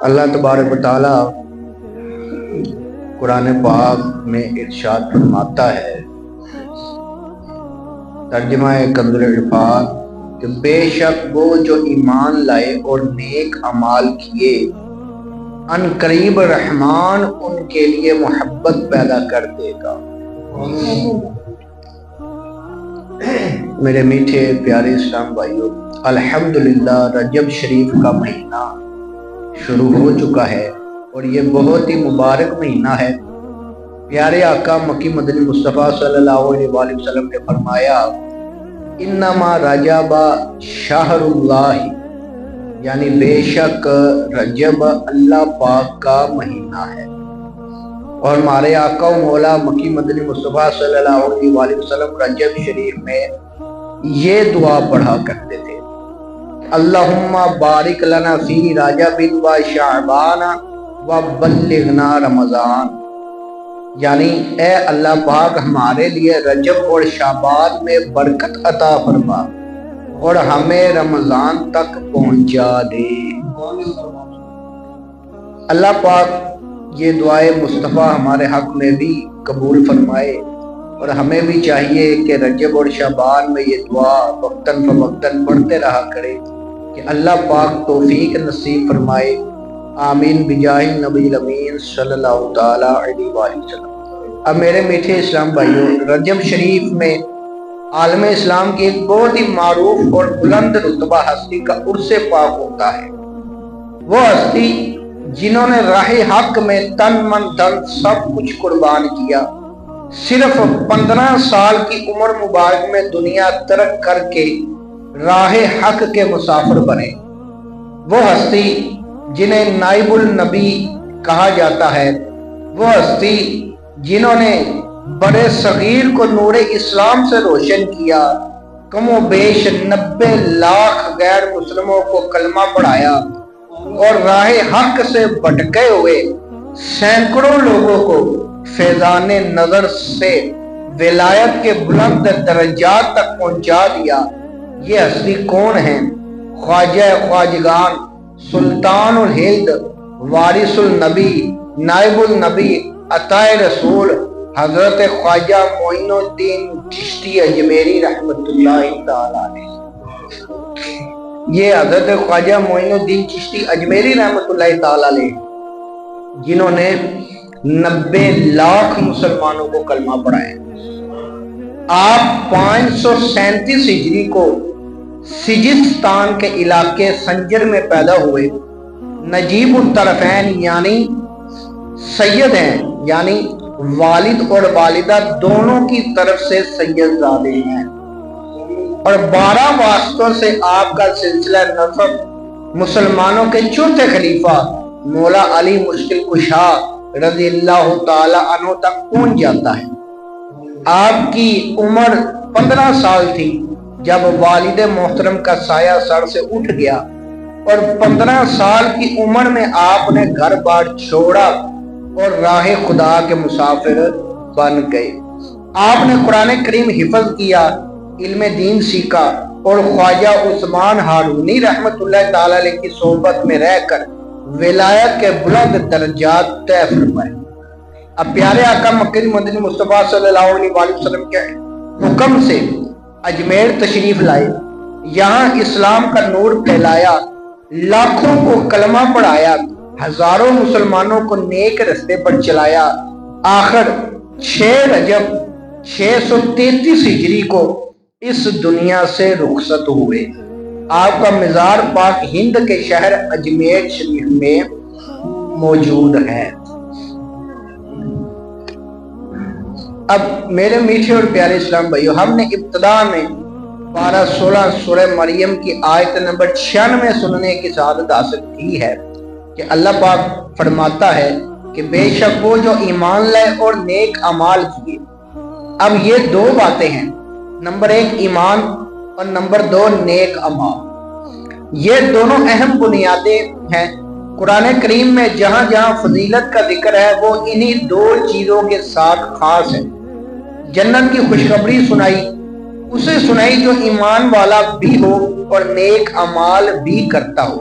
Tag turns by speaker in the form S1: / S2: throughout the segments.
S1: اللہ تبارک و تعالی قرآن پاک میں ارشاد فرماتا ہے، ترجمہ کنز العرفان، کہ بے شک وہ جو ایمان لائے اور نیک اعمال کیے، ان قریب رحمان ان کے لیے محبت پیدا کر دے گا۔ میرے میٹھے پیارے اسلام بھائیوں، الحمدللہ رجب شریف کا مہینہ شروع ہو چکا ہے اور یہ بہت ہی مبارک مہینہ ہے۔ پیارے آقا مکی مدنی مصطفیٰ صلی اللہ علیہ وآلہ وسلم نے فرمایا، انما رجب شہر اللہ، یعنی بے شک رجب اللہ پاک کا مہینہ ہے۔ اور ہمارے آقا و مولا مکی مدنی مصطفیٰ صلی اللہ علیہ وآلہ وسلم رجب شریف میں یہ دعا پڑھا کرتے تھے، اللہم بارک لنا فی رجب و شعبان و بلغنا رمضان، یعنی اے اللہ پاک ہمارے لیے رجب اور شعبان میں برکت عطا فرما اور ہمیں رمضان تک پہنچا دے۔ اللہ پاک یہ دعائے مصطفیٰ ہمارے حق میں بھی قبول فرمائے، اور ہمیں بھی چاہیے کہ رجب اور شعبان میں یہ دعا وقتاً فوقتاً پڑھتے رہا کرے کہ اللہ پاک توفیق نصیب فرمائے۔ آمین بجاہ نبی الامین صلی اللہ تعالی علیہ وآلہ وسلم۔ اب میرے میٹھے اسلام بھائیوں، رجب شریف میں عالم اسلام کی ایک بہت ہی معروف اور بلند رتبہ ہستی کا عرس پاک ہوتا ہے۔ وہ ہستی جنہوں نے راہ حق میں تن من دھن سب کچھ قربان کیا، صرف 15 سال کی عمر مبارک میں دنیا ترک کر کے راہ حق کے مسافر بنے۔ وہ ہستی جنہیں نائب النبی کہا جاتا ہے، وہ ہستی جنہوں نے بڑے صغیر کو نور اسلام سے روشن کیا، کم و بیش 90 لاکھ غیر مسلموں کو کلمہ پڑھایا، اور راہ حق سے بھٹکے ہوئے سینکڑوں لوگوں کو فیضان نظر سے ولایت کے بلند درجات تک پہنچا دیا۔ یہ ہستی کون ہیں؟ خواجہ خواجگان، سلطان الہند، وارث النبی، نائب النبی، عطا رسول، حضرت خواجہ معین الدین چشتی اجمیری رحمۃ اللہ تعالی علیہ۔ یہ حضرت خواجہ معین الدین چشتی اجمیری رحمۃ اللہ تعالی علیہ، جنہوں نے 90 لاکھ مسلمانوں کو کلمہ پڑھایا۔ آپ 537 ہجری کو سجستان کے علاقے سنجر میں پیدا ہوئے۔ نجیب الطرفین یعنی سید ہیں، یعنی والد اور والدہ دونوں کی طرف سے سید زادے ہیں، اور 12 واسطوں سے آپ کا سلسلہ نسب مسلمانوں کے چوتھے خلیفہ مولا علی مشکل کشا رضی اللہ تعالی عنہ تک پہنچ جاتا ہے۔ آپ کی عمر 15 سال تھی جب والد محترم کا سایہ سر سے اٹھ گیا، اور 15 سال کی عمر میں آپ نے گھر بار چھوڑا اور راہ خدا کے مسافر بن گئے۔ آپ نے قرآن کریم حفظ کیا، علم دین سیکھا، اور خواجہ عثمان ہارونی رحمت اللہ تعالی علیہ کی صحبت میں رہ کر ولایت کے بلند درجات طے فرمائے۔ اب پیارے آقا مکی مدنی مصطفیٰ صلی اللہ علیہ وآلہ وسلم کے حکم سے اجمیر تشریف لائے، یہاں اسلام کا نور پھیلایا، لاکھوں کو کلمہ پڑھایا، ہزاروں مسلمانوں کو نیک رستے پر چلایا۔ آخر 6 رجب 633 ہجری کو اس دنیا سے رخصت ہوئے۔ آپ کا مزار پاک ہند کے شہر اجمیر شریف میں موجود ہے۔ اب میرے میٹھے اور پیارے اسلام بھائیو، ہم نے ابتدا میں 12-16 سورہ مریم کی آیت نمبر 96 سننے کی سعادت حاصل کی ہے کہ اللہ پاک فرماتا ہے کہ بے شک وہ جو ایمان لائے اور نیک اعمال کیے۔ اب یہ 2 باتیں ہیں، نمبر 1 ایمان اور نمبر 2 نیک اعمال۔ یہ دونوں اہم بنیادیں ہیں۔ قرآن کریم میں جہاں جہاں فضیلت کا ذکر ہے وہ انہی 2 چیزوں کے ساتھ خاص ہے۔ جنت کی خوشخبری سنائی، اسے سنائی جو ایمان والا بھی ہو اور نیک اعمال بھی کرتا ہو۔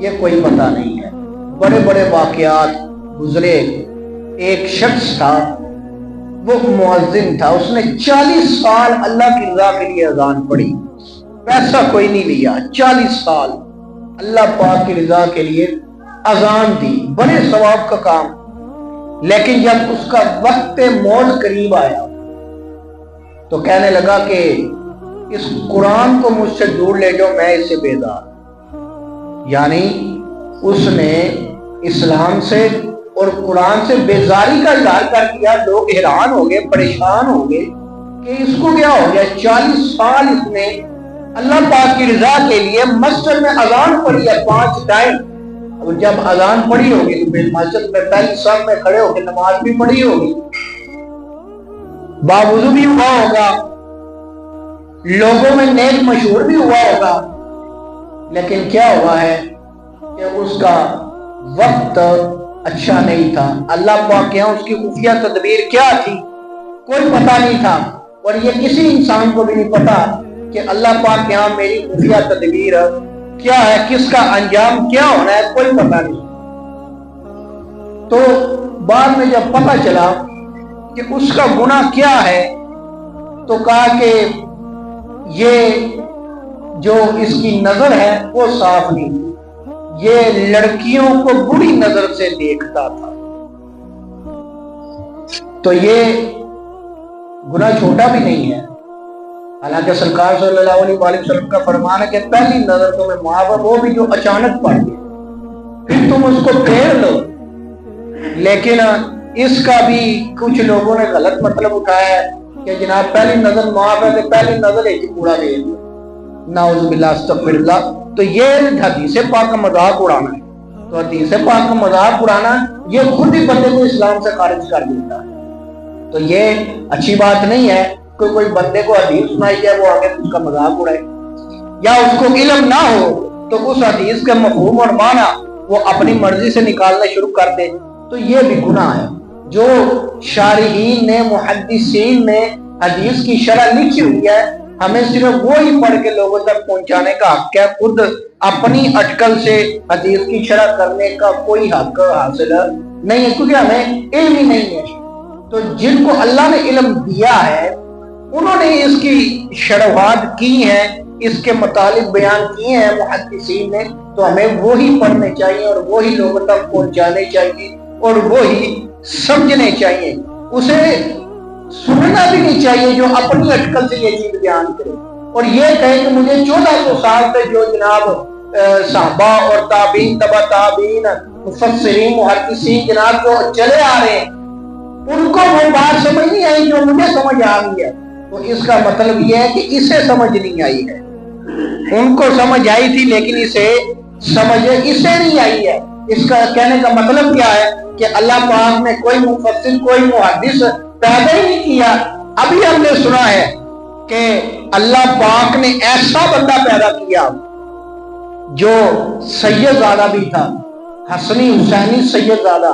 S1: یہ کوئی پتہ نہیں ہے۔ بڑے بڑے واقعات گزرے۔ ایک شخص تھا، وہ مؤذن تھا، اس نے 40 سال اللہ کی رضا کے لیے اذان پڑھی، پیسہ کوئی نہیں لیا، 40 سال اللہ پاک کی رضا کے لیے اذان دی، بڑے ثواب کا کام۔ لیکن جب اس کا وقت موت قریب آیا تو کہنے لگا کہ اس قرآن کو مجھ سے دور لے جاؤ، میں اس سے بیزار۔ یعنی اس نے اسلام سے اور قرآن سے بیزاری کا اظہار کر دیا۔ لوگ حیران ہو گئے، پریشان ہو گئے کہ اس کو کیا ہو گیا۔ 40 سال اس نے اللہ پاک کی رضا کے لیے مسجد میں اذان پڑھی ہے 5 ٹائم، اور جب اذان پڑھی ہوگی تو پھر مسجد میں پہلی صف میں کھڑے ہو کے نماز بھی پڑھی ہوگی، باوضو بھی ہوا ہوگا، لوگوں میں نیک مشہور بھی ہوا ہوگا، لیکن کیا ہوا ہے کہ اس کا وقت اچھا نہیں تھا۔ اللہ پاک کے یہاں اس کی خفیہ تدبیر کیا تھی کوئی پتہ نہیں تھا، اور یہ کسی انسان کو بھی نہیں پتا کہ اللہ پاک کے یہاں میری خفیہ تدبیر کیا ہے، کس کا انجام کیا ہونا ہے، کوئی پتہ نہیں۔ تو بعد میں جب پتہ چلا کہ اس کا گناہ کیا ہے تو کہا کہ یہ جو اس کی نظر ہے وہ صاف نہیں، یہ لڑکیوں کو بری نظر سے دیکھتا تھا۔ تو یہ گناہ چھوٹا بھی نہیں ہے، حالانکہ سرکار صلی اللہ علیہ وسلم کا فرمان ہے کہ پہلی نظر تمہیں معاف ہے، وہ بھی جو اچانک پڑ گئی، پھر تم اس کو پھیر لو۔ لیکن اس کا بھی کچھ لوگوں نے غلط مطلب اٹھایا ہے کہ جناب پہلی نظر معاف ہے تو پہلی نظر ایک پورا دے دو، نعوذ باللہ استغفر اللہ۔ تو یہ حدیث پاک کا مذاق اڑانا ہے، تو حدیث پاک کا مذاق اڑانا یہ خود ہی بندے کو اسلام سے خارج کر دیتا ہے۔ تو یہ اچھی بات نہیں ہے کہ کوئی بندے کو حدیث سنائی جائے وہ آگے اس کا مذاق اڑائے، یا اس کو علم نہ ہو تو اس حدیث کے مفہوم اور معنی وہ اپنی مرضی سے نکالنا شروع کر دے، تو یہ بھی گناہ ہے۔ جو شارحین نے، محدثین نے حدیث کی شرح لکھی ہوئی ہے، ہمیں صرف وہی پڑھ کے لوگوں تک پہنچانے کا حق ہے، خود اپنی اٹکل سے حدیث کی شرح کرنے کا کوئی حق حاصل نہیں ہے، کیونکہ ہمیں علم ہی نہیں ہے۔ تو جن کو اللہ نے علم دیا ہے انہوں نے اس کی شروحات کی ہیں، اس کے مطالب بیان کیے ہیں محدثین نے، تو ہمیں وہی پڑھنے چاہیے اور وہی لوگوں تک پہنچانے چاہیے اور وہی سمجھنے چاہیے۔ اسے سننا بھی نہیں چاہیے جو اپنی اٹکل سے یہ چیز بیان کرے اور یہ کہے کہ مجھے 1400 سال سے جو جناب صحابہ اور تابعین، تبع تابعین، مفسرین، محدثین جناب جو چلے آ رہے ہیں ان کو وہ بات سمجھ نہیں آئی جو مجھے سمجھ آ گئی ہے، تو اس کا مطلب یہ ہے کہ اسے سمجھ نہیں آئی ہے۔ ان کو سمجھ آئی تھی لیکن اسے نہیں آئی ہے۔ اس کا کہنے کا مطلب کیا ہے کہ اللہ پاک نے کوئی مفسر، کوئی محدث پیدا ہی نہیں کیا۔ ابھی ہم نے سنا ہے کہ اللہ پاک نے ایسا بندہ پیدا کیا جو سید زادہ بھی تھا، حسنی حسینی سید زادہ،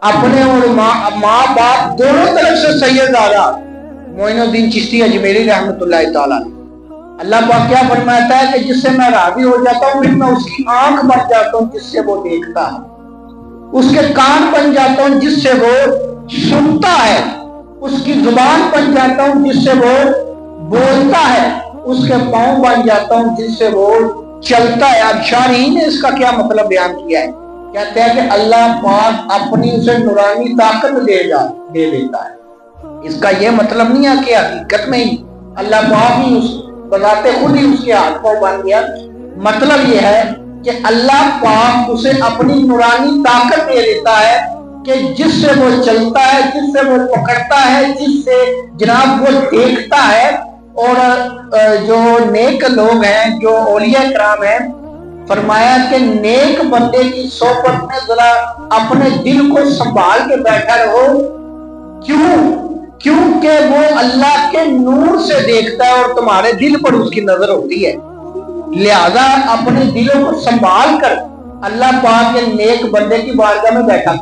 S1: اپنے اور ماں باپ دونوں طرف سے سید زادہ معین الدین چشتی اجمیری رحمۃ اللہ تعالیٰ۔ اللہ پاک کیا فرماتا ہے کہ جس سے میں راضی ہو جاتا ہوں پھر میں اس کی آنکھ بن جاتا ہوں جس سے وہ دیکھتا ہے، اس کے کان بن جاتا ہوں جس سے وہ سنتا ہے، اس کی زبان بن جاتا ہوں جس سے وہ بولتا ہے، اس کے پاؤں بن جاتا ہوں جس سے وہ چلتا ہے۔ اب شارحین نے اس کا کیا مطلب بیان کیا ہے، کہتے ہیں کہ اللہ پاک اپنی اسے نورانی طاقت دے دیتا ہے۔ اس کا یہ مطلب نہیں ہے کہ حقیقت میں ہی اللہ پاک ہی اس بذات خود ہی اس کے ہاتھ پاؤں بن گیا۔ مطلب یہ ہے کہ اللہ پاک اسے اپنی نورانی طاقت دے دیتا ہے کہ جس سے وہ چلتا ہے، جس سے وہ پکڑتا ہے، جس سے جناب وہ دیکھتا ہے۔ اور جو نیک لوگ ہیں، جو اولیاء کرام ہیں، فرمایا کہ نیک بندے کی صحبت میں ذرا اپنے دل کو سنبھال کے بیٹھا رہو۔ کیونکہ وہ اللہ کے نور سے دیکھتا ہے اور تمہارے دل پر اس کی نظر ہوتی ہے، لہذا اپنے دلوں کو سنبھال کر اللہ پاک کے نیک بندے کی بارگاہ میں بیٹھا۔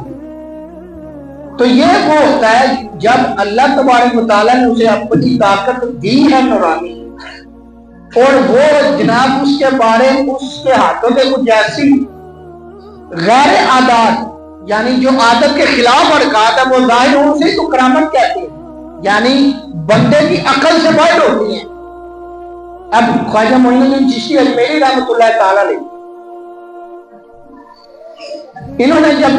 S1: تو یہ وہ ہوتا ہے جب اللہ تبارک و تعالیٰ نے اسے اپنی طاقت دی ہے نورانی، اور وہ جناب اس کے بارے اس کے ہاتھوں سے کچھ ایسی غیر عادات یعنی جو عادت کے خلاف حرکات ہے وہ ظاہر ہوں سے تو کرامت کہتے ہیں، یعنی بندے کی عقل سے باہر ہوتی ہیں۔ اب خواجہ معین الدین چشتی اجمیری رحمۃ اللہ تعالی علیہ انہوں نے جب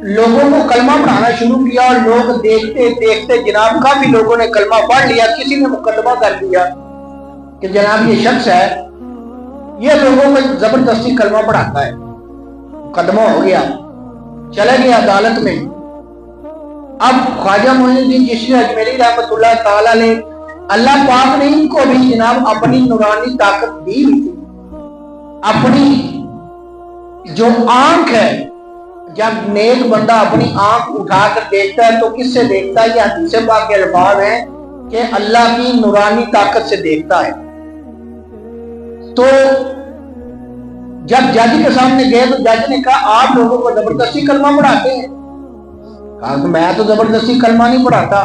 S1: لوگوں کو کلمہ پڑھانا شروع کیا اور لوگ دیکھتے دیکھتے جناب کافی لوگوں نے کلمہ پڑھ لیا، کسی نے مقدمہ کر دیا کہ جناب یہ شخص ہے یہ لوگوں کو زبردستی کلمہ پڑھاتا ہے، مقدمہ ہو گیا، چلے گئے عدالت میں۔ اب خواجہ معین الدین چشتی اجمیری رحمۃ اللہ تعالی علیہ اللہ پاک نے ان کو بھی جناب اپنی نورانی طاقت دی ہوئی تھی، اپنی جو آنکھ ہے، جب نیک بندہ اپنی آنکھ اٹھا کر دیکھتا ہے تو کس سے دیکھتا ہے؟ یہ حدیث پاک کے الفاظ ہیں کہ اللہ کی نورانی طاقت سے دیکھتا ہے۔ تو جب جج کے سامنے گئے تو جج نے کہا آپ لوگوں کو زبردستی کلمہ پڑھاتے ہیں؟ کہا کہ میں تو زبردستی کلمہ نہیں پڑھاتا۔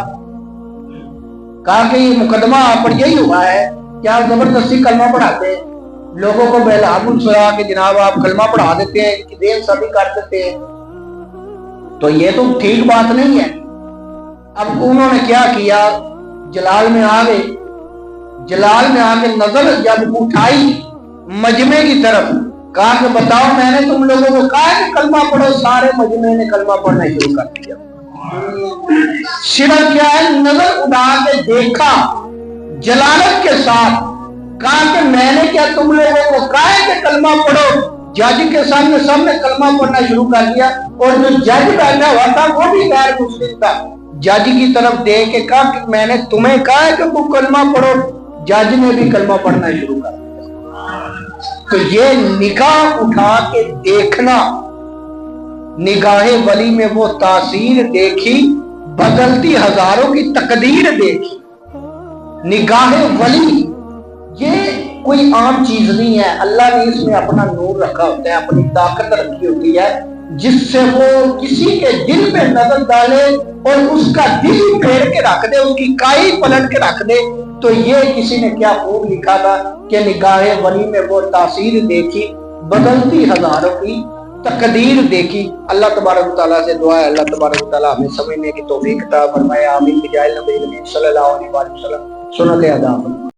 S1: کہا کہ یہ مقدمہ آپ پر یہی ہوا ہے کہ آپ زبردستی کلمہ پڑھاتے ہیں، لوگوں کو بہلا سنا کہ جناب آپ کلمہ پڑھا دیتے ہیں، کہ دین سبھی کر دیتے ہیں، تو یہ تو ٹھیک بات نہیں ہے۔ اب انہوں نے کیا کیا، جلال میں آ گئے، جلال میں آ کے نظر جب اٹھائی مجمع کی طرف، کہا کہ بتاؤ میں نے تم لوگوں کو کہا ہے کہ کلمہ پڑھو، سارے مجمع نے کلمہ پڑھنا شروع کر دیا۔ صرف کیا ہے، نظر اٹھا کے دیکھا جلالت کے ساتھ، کہا کہ میں نے کیا تم لوگوں کو کہا ہے کہ کلمہ پڑھو؟ جج کے سامنے سب نے کلمہ پڑھنا شروع کر دیا، اور جو جج بیٹھا ہوا تھا وہ بھی غیر مسلم تھا، جج کی طرف دیکھ کے کہا کہ میں نے تمہیں کہا ہے کہ تم کلمہ پڑھو، جج نے بھی کلمہ پڑھنا شروع کر دیا۔ تو یہ نگاہ اٹھا کے دیکھنا، نگاہ ولی میں وہ تاثیر دیکھی، بدلتی ہزاروں کی تقدیر دیکھی۔ نگاہ ولی یہ کوئی عام چیز نہیں ہے، اللہ نے اس میں اپنا نور رکھا ہوتا ہے، اپنی طاقت رکھی ہوتی ہے، جس سے وہ کسی کے دل پہ نظر ڈالے اور اس کا دل پھیر کے رکھ دے، اس کی کائی پلٹ کے رکھ دے۔ تو یہ کسی نے کیا خوب لکھا تھا کہ نگاہ ولی میں وہ تاثیر دیکھی، بدلتی ہزاروں کی تقدیر دیکھی۔ اللہ تبارک و تعالیٰ سے دعا ہے اللہ تبارک و تعالیٰ ہمیں سمجھنے کی توفیق عطا فرمائے، آمین بجاہ نبی صلی اللہ علیہ وسلم۔ سنت ادا۔